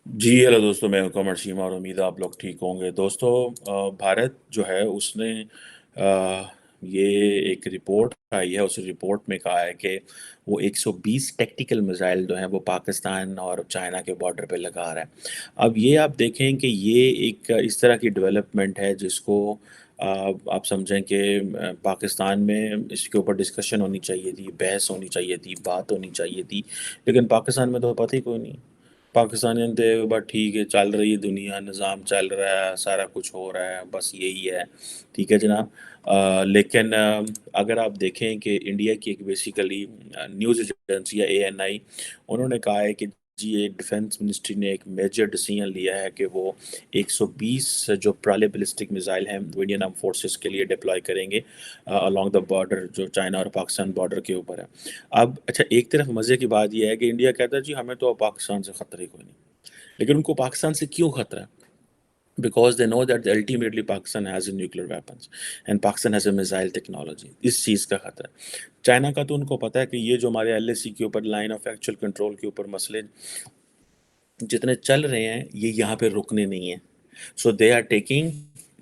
जी, hello दोस्तों, मैं हूं कमर शीमा और उम्मीद है आप लोग ठीक होंगे। दोस्तों, भारत जो है उसने ये एक रिपोर्ट आई है, उस रिपोर्ट में कहा है कि वो 120 टैक्टिकल मिसाइल जो हैं वो पाकिस्तान और चाइना के बॉर्डर पे लगा रहा है। अब ये आप देखें कि ये एक इस तरह की डेवलपमेंट है जिसको आप समझें कि पाकिस्तान में इसके ऊपर डिस्कशन होनी चाहिए थी, बहस होनी चाहिए थी, बात होनी चाहिए थी, लेकिन पाकिस्तान में तो पता ही कोई नहीं। पाकिस्तानियन थे बस, ठीक है, चल रही है दुनिया, निज़ाम चल रहा है, सारा कुछ हो रहा है, बस यही है। ठीक है जनाब। लेकिन अगर आप देखें कि इंडिया की एक बेसिकली न्यूज़ एजेंसी है ANI, उन्होंने कहा है कि जी ये डिफेंस मिनिस्ट्री ने एक मेजर डिसीजन लिया है कि वो 120 जो प्राले बैलिस्टिक मिसाइल हैं वो इंडियन आर्म फोर्सेस के लिए डिप्लॉय करेंगे अलोंग द बॉर्डर जो चाइना और पाकिस्तान बॉर्डर के ऊपर है। अब अच्छा, एक तरफ मज़े की बात यह है कि इंडिया कहता है जी हमें तो पाकिस्तान से ख़तरा ही कोई नहीं, लेकिन उनको पाकिस्तान से क्यों ख़तरा है? Because they know that ultimately Pakistan has a nuclear weapons and Pakistan has a missile technology. इस चीज़ का ख़तरा है। चाइना का तो उनको पता है कि ये जो हमारे LAC के ऊपर लाइन ऑफ एक्चुअल कंट्रोल के ऊपर मसले जितने चल रहे हैं ये यहाँ पे रुकने नहीं है। सो दे आर टेकिंग,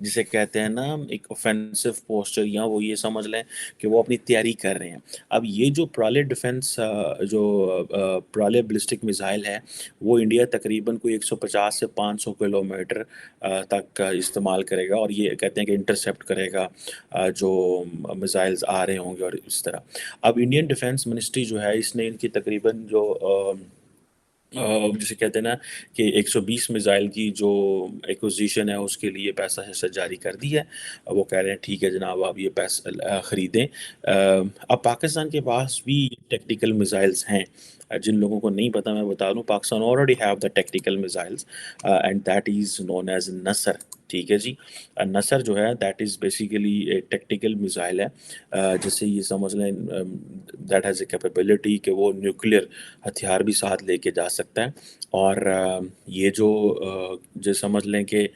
जिसे कहते हैं ना, एक ऑफेंसिव पोस्चर, या वो ये समझ लें कि वो अपनी तैयारी कर रहे हैं। अब ये जो प्राले डिफेंस जो प्राले बैलिस्टिक मिसाइल है वो इंडिया तकरीबन कोई 150 से 500 किलोमीटर तक इस्तेमाल करेगा, और ये कहते हैं कि इंटरसेप्ट करेगा जो मिसाइल्स आ रहे होंगे और इस तरह। अब इंडियन डिफेंस मिनिस्ट्री जो है इसने इनकी तकरीबन जो जिसे कहते हैं ना कि 120 मिसाइल की जो एक्विजिशन है उसके लिए पैसा वैसा जारी कर दिया है। वो कह रहे हैं ठीक है जनाब, आप ये पैसा ख़रीदें। अब पाकिस्तान के पास भी टेक्टिकल मिसाइल्स हैं। जिन लोगों को नहीं पता मैं बता दूं, Pakistan already have the tactical missiles and that is known as Nasr. ठीक है जी। नसर जो है दैट इज़ बेसिकली एक टेक्टिकल मिसाइल है, जिससे ये समझ लें दैट हैज़ ए कैपेबिलिटी कि वो न्यूक्लियर हथियार भी साथ लेके जा सकता है। और ये जो समझ लें कि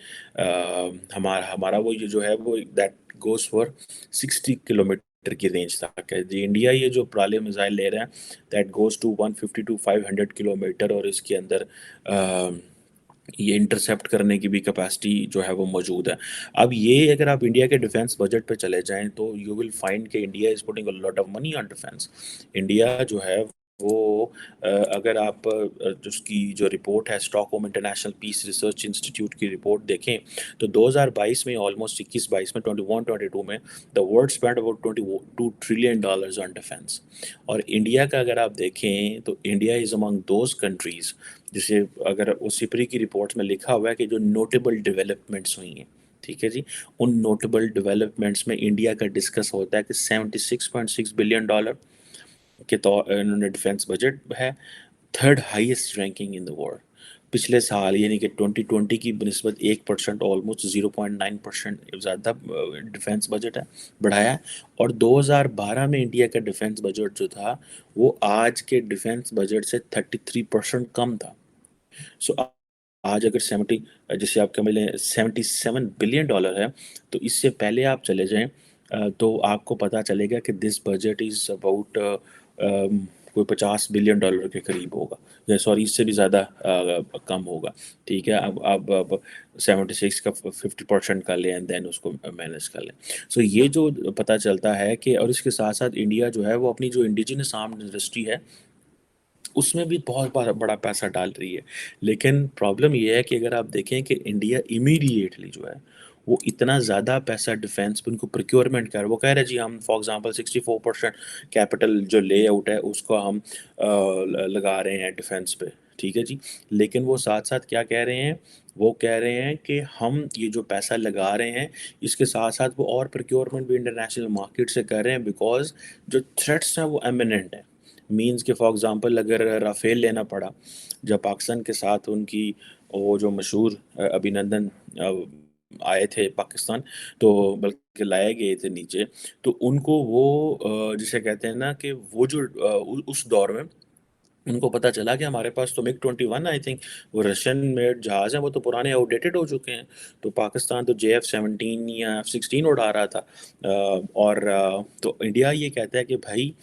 हमारा हमारा वो ये जो है वो दैट गोज़ फॉर 60 किलोमीटर की रेंज तक है जी। इंडिया ये जो प्राले मिसाइल ले रहा है that goes to 150 to 500 kilometre, और इसके अंदर अ, ये इंटरसेप्ट करने की भी कैपेसिटी जो है वो मौजूद है। अब ये अगर आप इंडिया के डिफेंस बजट पे चले जाएं तो यू विल फाइंड कि India is putting a lot of money on defence. India जो है वो अगर आप उसकी जो रिपोर्ट है Stockholm International Peace Research Institute की रिपोर्ट देखें तो 2022 में ऑलमोस्ट 21-22 में 21-22 में the world spend about 22 trillion dollars on defence. और इंडिया का अगर आप देखें तो India is among those countries जिसे अगर उस सिपरी की रिपोर्ट्स में लिखा हुआ है कि जो नोटेबल डेवलपमेंट्स हुई हैं। ठीक है जी। उन नोटेबल डेवलपमेंट्स में इंडिया का डिस्कस होता है कि $76.6 बिलियन के तौर इन्होंने डिफेंस बजट है, third highest ranking in the world. पिछले साल यानी कि 2020 की बनस्बत 1% ऑलमोस्ट 0.9% ज़्यादा डिफेंस बजट है बढ़ाया है। और 2012 में इंडिया का डिफेंस बजट जो था वो आज के डिफेंस बजट से 33% कम था। सो आज अगर 70, जैसे आपका मिले $77 बिलियन है, तो इससे पहले आप चले जाएं तो आपको पता चलेगा कि दिस बजट इज़ अबाउट कोई $50 बिलियन के करीब होगा, या सॉरी इससे भी ज़्यादा कम होगा। ठीक है। अब 76 का 50% का लें एंड देन उसको मैनेज कर लें। सो ये जो पता चलता है कि, और इसके साथ साथ इंडिया जो है वो अपनी जो इंडिजिनस आर्म्ड इंडस्ट्री है उसमें भी बहुत बड़ा बड़ा पैसा डाल रही है। लेकिन प्रॉब्लम ये है कि अगर आप देखें कि इंडिया इमीडिएटली जो है वो इतना ज़्यादा पैसा डिफेंस पे उनको प्रोक्योरमेंट कर, वो कह रहे हैं जी हम फॉर एग्जांपल 64% कैपिटल जो ले आउट है उसको हम लगा रहे हैं डिफेंस पे। ठीक है जी। लेकिन वो साथ साथ क्या कह रहे हैं, वो कह रहे हैं कि हम ये जो पैसा लगा रहे हैं इसके साथ साथ वो और प्रोक्योरमेंट भी इंटरनेशनल मार्केट से कर रहे हैं, बिकॉज जो थ्रेट्स हैं वो एमिनेंट हैं। मीन्स के फॉर एग्ज़ाम्पल अगर राफ़ेल लेना पड़ा जब पाकिस्तान के साथ उनकी वो जो मशहूर अभिनंदन आए थे पाकिस्तान, तो बल्कि लाए गए थे नीचे, तो उनको वो जिसे कहते हैं ना कि वो जो उस दौर में उनको पता चला कि हमारे पास तो मिग-21 आई थिंक वो रशियन मेड जहाज़ हैं, वो तो पुराने आउटडेटेड हो चुके हैं। तो पाकिस्तान तो JF-17 या F-16 उड़ा रहा था। तो इंडिया ये कहता है कि भाई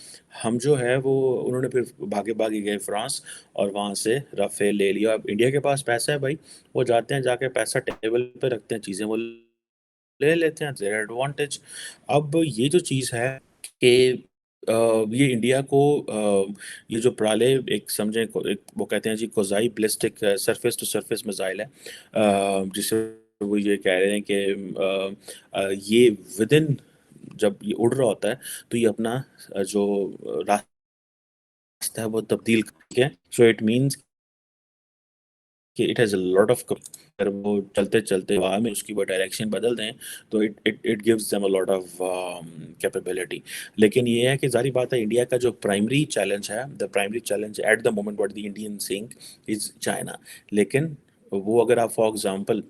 हम जो है वो उन्होंने फिर भागे-भागे गए फ्रांस और वहाँ से राफ़ेल ले लिया। अब इंडिया के पास पैसा है भाई, वो जाते हैं जाके पैसा टेबल पे रखते हैं, चीज़ें वो ले लेते हैं, देयर एडवांटेज। अब ये जो चीज़ है कि ये इंडिया को ये जो प्राले एक समझें को एक वो कहते हैं जी कोज़ाई ballistic surface to surface missile है, जिसे वो ये कह रहे हैं कि ये विदिन जब ये उड़ रहा होता है तो ये अपना जो रास्ता है वो तब्दील करके सो इट मीन्स कि it has a lot of अगर वो चलते-चलते हवा में उसकी वो डायरेक्शन बदल दें, तो it gives them a lot of capability. लेकिन ये है कि ज़ाहिर बात है इंडिया का जो प्राइमरी चैलेंज है, the primary challenge at the moment what the Indian seeing is China. लेकिन वो अगर आप फॉर एग्ज़ाम्पल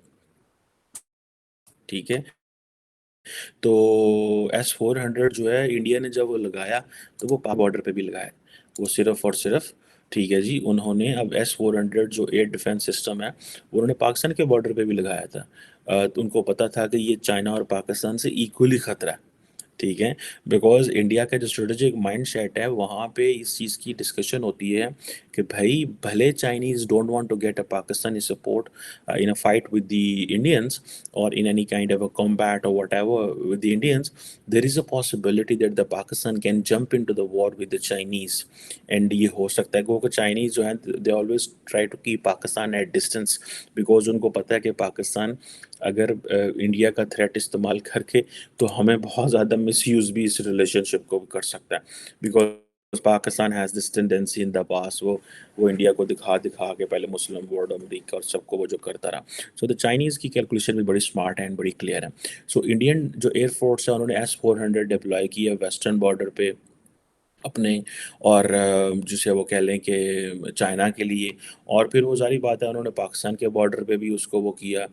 ठीक है, तो एस-400 जो है इंडिया ने जब वो लगाया, तो वो पाक बॉर्डर पे भी लगाया। वो सिर्फ़ और सिर्फ़ ठीक है जी, उन्होंने अब एस-400 जो एयर डिफेंस सिस्टम है, उन्होंने पाकिस्तान के बॉर्डर पे भी लगाया था। तो उनको पता था कि ये चाइना और पाकिस्तान से इक्वली खतरा है। ठीक है? बिकॉज़ इंडिया का जो स्ट्रैटेजिक माइंडसेट है, वहाँ पे इस चीज़ की डिस्कशन होती है कि भई भले Chinese don't want to get a Pakistani support in a fight with the Indians or in any kind of a combat or whatever with the Indians, there is a possibility that the Pakistan can jump into the war with the Chinese. And ये हो सकता है क्योंकि Chinese जो हैं they always try to keep Pakistan at distance because उनको पता है कि पाकिस्तान अगर इंडिया का थ्रेट इस्तेमाल करके तो हमें बहुत ज़्यादा मिसयूज़ भी इस रिलेशनशिप को कर सकता है because Pakistan has this tendency in the past वो इंडिया को दिखा-दिखा के पहले मुस्लिम वर्ल्ड अमेरिका और सबको वो जो करता रहा। सो द चाइनीज़ की कैलकुलेशन भी बड़ी स्मार्ट है एंड बड़ी क्लियर है। सो इंडियन जो एयर फ़ोर्स है उन्होंने एस-400 डिप्लॉय की है वेस्टर्न बॉर्डर पे अपने और जिसे वो कह लें कि चाइना के लिए और फिर वो ज़ाहिर बात है उन्होंने पाकिस्तान के बॉर्डर पे भी उसको वो किया।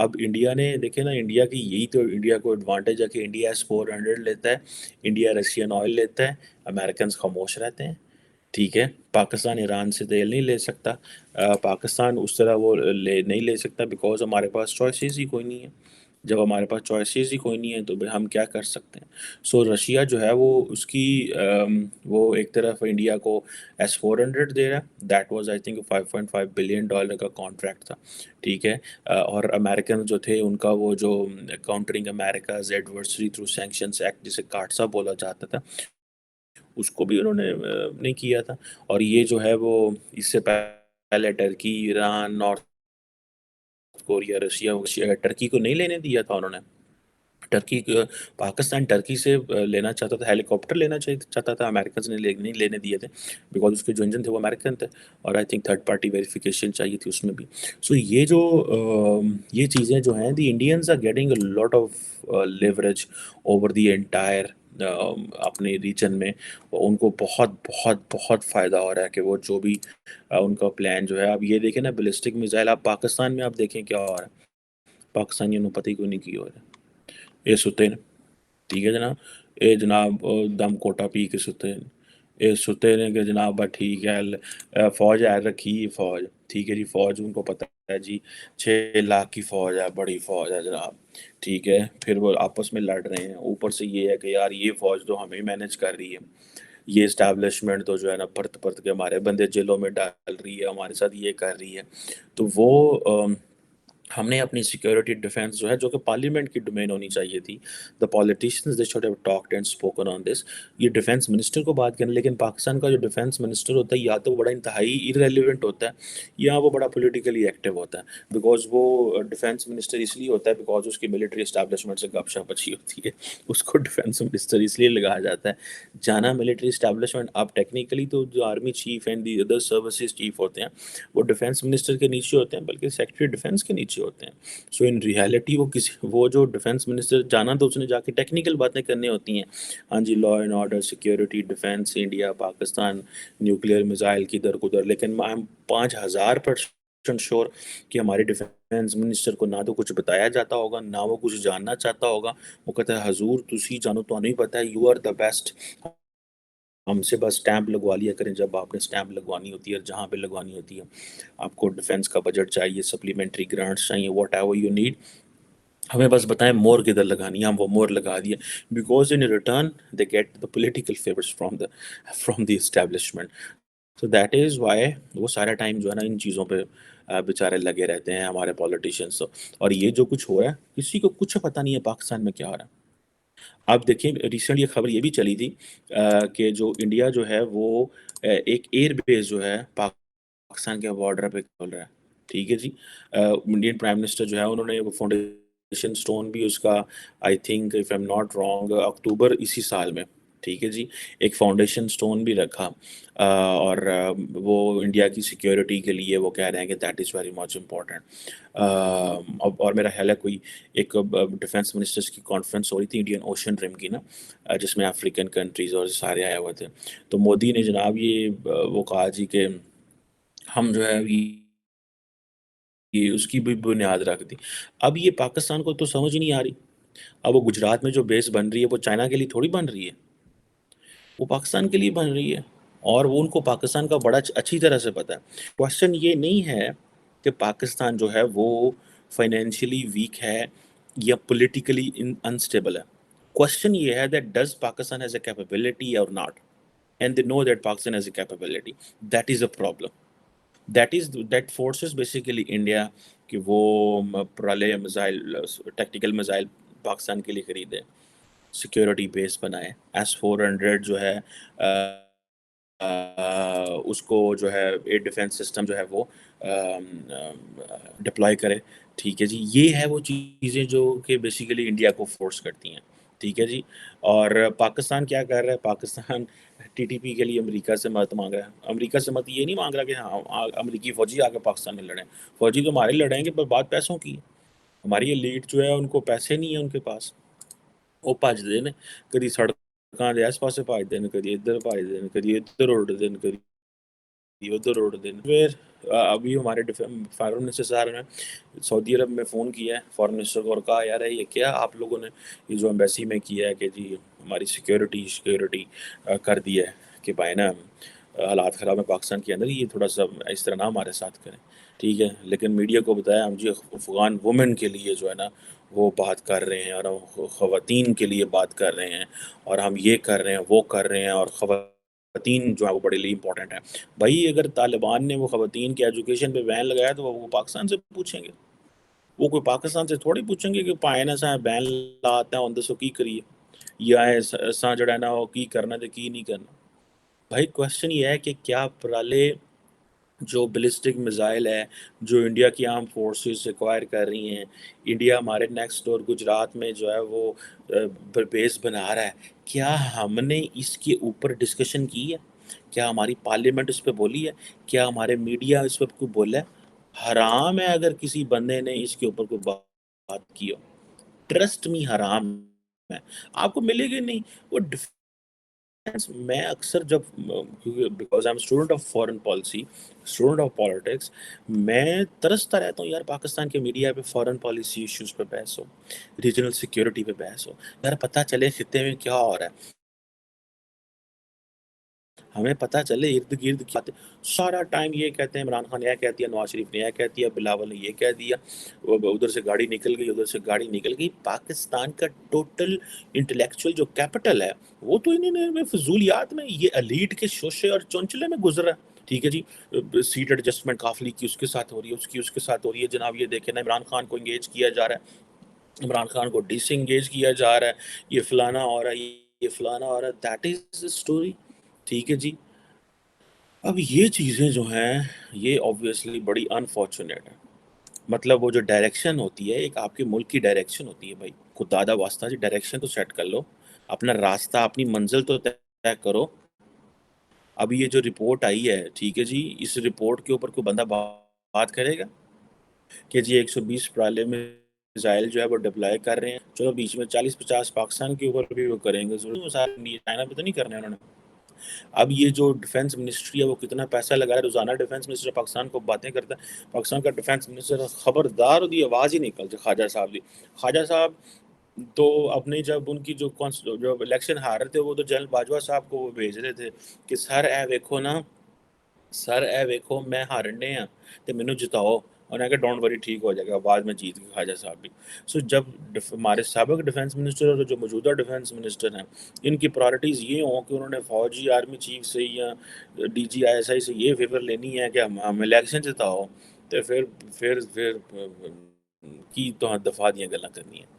अब इंडिया ने देखिए ना इंडिया की यही तो इंडिया को एडवांटेज है कि इंडिया एस-400 लेता है, इंडिया रशियन ऑयल लेता है, अमेरिकन्स खामोश रहते हैं। ठीक है, पाकिस्तान ईरान से तेल नहीं ले सकता। पाकिस्तान उस तरह वो ले नहीं ले सकता बिकॉज़ हमारे पास चॉइसेस ही कोई नहीं है। जब हमारे पास चॉइसेस ही कोई नहीं है तो भई हम क्या कर सकते हैं? सो रशिया जो है वो उसकी वो एक तरफ इंडिया को एस-400 दे रहा है, that was I think $5.5 billion का कॉन्ट्रैक्ट था, ठीक है? और अमेरिकन जो थे उनका वो जो countering America's adversary through sanctions act जिसे काटसा बोला जाता था, उसको भी उन्होंने नहीं किया था और ये जो है वो इससे पहले Turkey, Iran, north Korea, Russia Turkey को नहीं लेने दिया था उन्होंने। टर्की पाकिस्तान टर्की से लेना चाहता था, हेलीकॉप्टर लेना चाहता था, अमेरिकन्स ने नहीं लेने दिए थे बिकॉज़ उसके जो इंजन थे वो अमेरिकन थे और I think third party verification चाहिए थी उसमें भी। सो ये चीज़ें जो हैं the Indians are getting a lot of leverage over the entire अपने रीजन में और उनको बहुत बहुत बहुत फ़ायदा हो रहा है कि वो जो भी उनका प्लान जो है अब ये देखें ना बैलिस्टिक मिसाइल आप पाकिस्तान में आप देखें क्या हो रहा है, पाकिस्तानियों ने पता ही कोई नहीं की हो रहा है। ये सुते न ठीक है जनाब, ये जनाब दम कोटा पी के सुते न, ये सुते ने कि जनाब बस ठीक है फ़ौज है रखी है फ़ौज, ठीक है जी फ़ौज उनको पता है जी 6 लाख की फ़ौज है, बड़ी फ़ौज है जनाब, ठीक है। फिर वो आपस में लड़ रहे हैं, ऊपर से ये है कि यार ये फ़ौज तो हमें मैनेज कर रही है, ये एस्टेब्लिशमेंट तो जो है ना परत-परत के हमारे बंदे जेलों में डाल रही है, हमारे साथ ये कर रही है। तो वो हमने अपनी सिक्योरिटी डिफेंस जो है जो कि पार्लियामेंट की डोमेन होनी चाहिए थी the politicians they should have talked and spoken on this ये डिफेंस मिनिस्टर को बात करें लेकिन पाकिस्तान का जो डिफेंस मिनिस्टर होता है या तो वो बड़ा इंतहाई इरेलीवेंट होता है या वो बड़ा पॉलिटिकली एक्टिव होता है बिकॉज वो डिफेंस मिनिस्टर इसलिए होता है बिकॉज उसकी मिलिट्री इस्टेब्लिशमेंट से गपशप अच्छी होती है उसको डिफेंस मिनिस्टर इसलिए लगाया जाता है जाना मिलिट्री इस्टेब्लिशमेंट आप टेक्निकली तो जो army cheap and the other services chief होते हैं वो डिफेंस मिनिस्टर के नीचे होते हैं बल्कि सेक्रेटरी डिफेंस के नीचे होते हैं सो इन रियलिटी वो जो डिफेंस मिनिस्टर जाना तो उसने जाके टेक्निकल बातें करनी होती हैं हाँ जी law and order security defence India Pakistan nuclear missile की दरकुदर लेकिन आई एम 5000% श्योर कि हमारे डिफेंस मिनिस्टर को ना तो कुछ बताया जाता होगा ना वो कुछ जानना चाहता होगा वो कहता है हजूर तुसी जानो तो नहीं पता है यू आर द बेस्ट ہم سے بس اسٹیمپ لگوا لیا کریں جب آپ نے اسٹیمپ لگوانی ہوتی ہے، جہاں پہ لگوانی ہوتی ہے۔ آپ کو ڈیفینس کا بجٹ چاہیے، سپلیمنٹری گرانٹس چاہیے، واٹ ایور یو نیڈ، ہمیں بس بتائیں مور کدھر لگانی ہے، ہم وہ مور لگا دیے، because in return they get the political favours from the establishment. تو دیٹ از وائی وہ سارا ٹائم جو ہے نا ان چیزوں پہ بیچارے لگے رہتے ہیں ہمارے پولیٹیشینس۔ اور یہ جو کچھ ہو رہا ہے کسی کو کچھ پتہ نہیں ہے پاکستان میں کیا ہو رہا ہے۔ آپ دیکھیں ریسنٹ یہ خبر یہ بھی چلی تھی کہ جو انڈیا جو ہے وہ ایک ایئر بیس جو ہے پاکستان کے بارڈر پہ کھول رہا ہے، ٹھیک ہے جی۔ انڈین پرائم منسٹر جو ہے انہوں نے وہ فاؤنڈیشن سٹون بھی اس کا I think if I'm not wrong اکتوبر اسی سال میں، ٹھیک ہے جی، ایک فاؤنڈیشن سٹون بھی رکھا، اور وہ انڈیا کی سیکیورٹی کے لیے وہ کہہ رہے ہیں کہ that is very much important. اور میرا خیال ہے کوئی ایک ڈیفینس منسٹرس کی کانفرنس ہو رہی تھی انڈین اوشن رم کی نا، جس میں افریقن کنٹریز اور سارے آئے ہوئے تھے، تو مودی نے جناب یہ وہ کہا جی کہ ہم جو ہے یہ اس کی بھی بنیاد رکھ دی۔ اب یہ پاکستان کو تو سمجھ نہیں آ رہی، اب وہ گجرات میں جو بیس بن رہی ہے وہ چائنا کے لیے تھوڑی بن رہی ہے، وہ پاکستان کے لیے بن رہی ہے، اور وہ ان کو پاکستان کا بڑا اچھی طرح سے پتہ ہے۔ کوشچن یہ نہیں ہے کہ پاکستان جو ہے وہ فائنینشلی ویک ہے یا پولیٹیکلی انسٹیبل ہے، کوشچن یہ ہے that does Pakistan has a capability or not, and they know that Pakistan has a capability. That is a problem. That forces basically India کہ وہ پرالے میزائل ٹیکٹیکل میزائل پاکستان کے لیے خریدے، سیکیورٹی بیس بنائے، S-400 جو ہے اس کو جو ہے ایئر ڈیفینس سسٹم جو ہے وہ ڈپلائی کرے، ٹھیک ہے جی۔ یہ ہے وہ چیزیں جو کہ بیسیکلی انڈیا کو فورس کرتی ہیں، ٹھیک ہے جی۔ اور پاکستان کیا کر رہا ہے؟ پاکستان ٹی ٹی پی کے لیے امریکہ سے مدد مانگ رہا ہے۔ امریکہ سے مدد یہ نہیں مانگ رہا کہ ہاں امریکی فوجی آ کے پاکستان میں لڑیں، فوجی تو ہمارے لڑیں گے، پر بات پیسوں کی ہے۔ ہماری ایلیٹ جو ہے ان کو پیسے نہیں ہیں ان کے پاس، وہ بھجتے ہیں، کدی سڑکاں دے آس پاسے بھجتے ہیں، کدی ادھر بھجتے ہیں، کدی ادھر اڑتے ہیں، کدی ادھر اڑتے ہیں۔ پھر ابھی ہمارے فارن منسٹر صاحب نے سعودی عرب میں فون کیا ہے فارن منسٹر کو اور کہا یار یہ کیا آپ لوگوں نے یہ جو ایمبیسی میں کیا ہے کہ جی ہماری سیکیورٹی کر دی ہے کہ بھائی نا حالات خراب ہے پاکستان کے اندر، یہ تھوڑا سا اس طرح نہ ہمارے ساتھ کریں، ٹھیک ہے۔ لیکن میڈیا کو بتایا ہم جی افغان وومن کے لیے جو ہے نا وہ بات کر رہے ہیں، اور ہم خواتین کے لیے بات کر رہے ہیں، اور ہم یہ کر رہے ہیں وہ کر رہے ہیں، اور خواتین جو ہے وہ بڑے لیے امپورٹنٹ ہے۔ بھائی اگر طالبان نے وہ خواتین کے ایجوکیشن پہ بین لگایا تو وہ پاکستان سے پوچھیں گے، وہ کوئی پاکستان سے تھوڑی پوچھیں گے کہ پائے نا سا بین لاتا ہے ان دسو کی کریے یا سا جڑا ہے نا وہ کی کرنا تے کی نہیں کرنا۔ بھائی کوشچن یہ ہے کہ کیا پرالے جو بلسٹک میزائل ہے جو انڈیا کی آرم فورسز ایکوائر کر رہی ہیں، انڈیا ہمارے نیکسٹ ڈور گجرات میں جو ہے وہ بیس بنا رہا ہے، کیا ہم نے اس کے اوپر ڈسکشن کی ہے؟ کیا ہماری پارلیمنٹ اس پہ بولی ہے؟ کیا ہمارے میڈیا اس پہ کوئی بولا ہے؟ حرام ہے اگر کسی بندے نے اس کے اوپر کوئی بات کی ہو، ٹرسٹ می حرام ہے، آپ کو ملے گی نہیں۔ وہ میں اکثر جب because I am student of foreign policy, student of politics, میں ترستا رہتا ہوں یار پاکستان کے میڈیا پہ فارن پالیسی ایشوز پہ بحث ہو، ریجنل سیکیورٹی پہ بحث ہو، یار پتہ چلے خطے میں کیا ہو رہا ہے، ہمیں پتہ چلے ارد گرد کیا سارا ٹائم یہ کہتے ہیں عمران خان یہ کہہ دیا، نواز شریف نے یہ کہہ دیا، بلاول نے یہ کہہ دیا، ادھر سے گاڑی نکل گئی ادھر سے گاڑی نکل گئی۔ پاکستان کا ٹوٹل انٹلیکچوئل جو کیپٹل ہے وہ تو انہوں نے فضولیات میں یہ ایلیٹ کے شوشے اور چونچلے میں گزرا ہے، ٹھیک ہے جی۔ سیٹ ایڈجسٹمنٹ کافلی کی اس کے ساتھ ہو رہی ہے، اس کے ساتھ ہو رہی ہے، جناب یہ دیکھیں نا عمران خان کو انگیج کیا جا رہا ہے، عمران خان کو ڈس انگیج کیا جا رہا ہے، یہ فلانا ہو رہا ہے، یہ فلانا ہو رہا ہے، دیٹ از the story، ٹھیک ہے جی۔ اب یہ چیزیں جو ہیں یہ obviously بڑی انفارچونیٹ ہے، مطلب وہ جو ڈائریکشن ہوتی ہے ایک آپ کے ملک کی ڈائریکشن ہوتی ہے، بھائی خدا دا واسطہ جی ڈائریکشن تو سیٹ کر لو، اپنا راستہ اپنی منزل تو طے کرو۔ اب یہ جو رپورٹ آئی ہے ٹھیک ہے جی، اس رپورٹ کے اوپر کوئی بندہ بات کرے گا کہ جی 120 پرالے میں میزائل جو ہے وہ ڈپلائی کر رہے ہیں، چلو بیچ میں 40-50 پاکستان کے اوپر بھی وہ کریں گے، ضرور چائنا پہ تو نہیں کرنے انہوں نے۔ اب یہ جو ڈیفینس منسٹری ہے وہ کتنا پیسہ لگا ہے، روزانہ ڈیفینس منسٹر پاکستان کو باتیں کرتا ہے، پاکستان کا ڈیفینس منسٹر خبردار دی آواز ہی نکل جائے خواجہ صاحب دی، خواجہ صاحب تو اپنی جب ان کی جو الیکشن ہار رہے تھے وہ تو جنرل باجوہ صاحب کو وہ بھیج رہے تھے کہ سر اے ویکھو نا، سر اے ویکھو میں ہارنے ہاں تے مینوں جتاؤ، اور میں کہا ڈونٹ وری ٹھیک ہو جائے گا، بعد میں جیت گئے خواجہ صاحب بھی۔ سو جب ہمارے سابق ڈیفینس منسٹر اور جو موجودہ ڈیفینس منسٹر ہیں ان کی پرائرٹیز یہ ہوں کہ انہوں نے فوجی آرمی چیف سے یا D G I S I سے یہ فیور لینی ہے کہ ہم الیکشن جتاؤ، تو پھر کی تو دفاع دیاں گلاں کرنی ہیں۔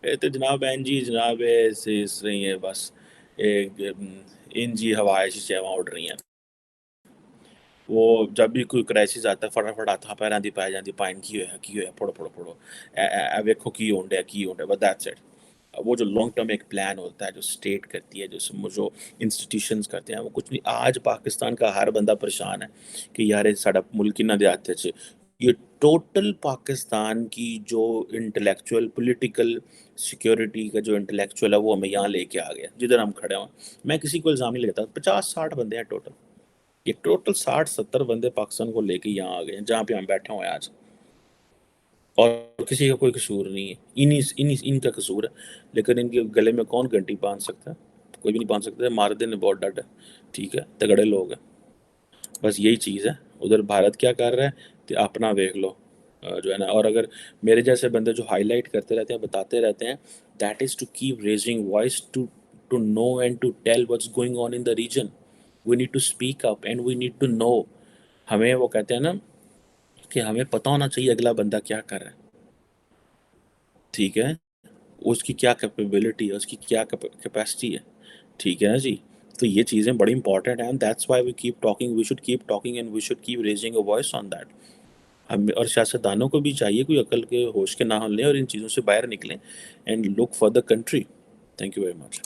اے تو جناب این جی جناب اس رہی ہیں بس ان جی ہوائش چیواں اڑ رہی ہیں۔ وہ جب بھی کوئی کرائسس آتا ہے فٹافٹ ہاتھاں پیراں دی پی جاندی پائن کی ہویا پڑھو اے ویکھو کی ہونڈیا بس دیٹس اٹ۔ وہ جو لانگ ٹرم ایک پلان ہوتا ہے جو اسٹیٹ کرتی ہے جو انسٹیٹیوشنز کرتے ہیں وہ کچھ نہیں۔ آج پاکستان کا ہر بندہ پریشان ہے کہ یار ساڈا ملک انہاں دے ہاتھ وچ، یہ ٹوٹل پاکستان کی جو انٹلیکچوئل پولیٹیکل سیکیورٹی کا جو انٹلیکچوئل ہے وہ ہمیں یہاں لے کے آ گیا جدھر ہم کھڑے ہیں۔ میں کسی کو الزام نہیں لیتا، 50-60 بندے ہیں ٹوٹل، یہ ٹوٹل 60-70 بندے پاکستان کو لے کے یہاں آ گئے ہیں جہاں پہ ہم بیٹھے ہوئے ہیں آج، اور کسی کا کوئی قصور نہیں ہے، ان کا قصور ہے۔ لیکن ان کے گلے میں کون گھنٹی باندھ سکتا ہے؟ کوئی بھی نہیں باندھ سکتا ہے۔ مار دینے بہت ڈٹ ہے، ٹھیک ہے، تگڑے لوگ ہیں، بس یہی چیز ہے۔ ادھر بھارت کیا کر رہا ہے تو اپنا دیکھ لو جو ہے نا۔ اور اگر میرے جیسے بندے جو ہائی لائٹ کرتے رہتے ہیں بتاتے رہتے ہیں، that is to keep raising voice to know and to tell what's going on in the region. We need to speak up and we need to know. ہمیں وہ کہتے ہیں نا کہ ہمیں پتہ ہونا چاہیے اگلا بندہ کیا کر رہا ہے، ٹھیک ہے، اس کی کیا کیپیبلٹی ہے، اس کی کیا کیپیسٹی ہے، ٹھیک ہے نا جی۔ تو یہ چیزیں بڑی امپورٹنٹ ہیں، and that's why we keep talking, we should keep talking and we should keep raising a voice on that. ہم اور سیاستدانوں کو بھی چاہیے کوئی عقل کے ہوش کے نہ لیں اور ان چیزوں سے باہر نکلیں and look for the country. Thank you very much.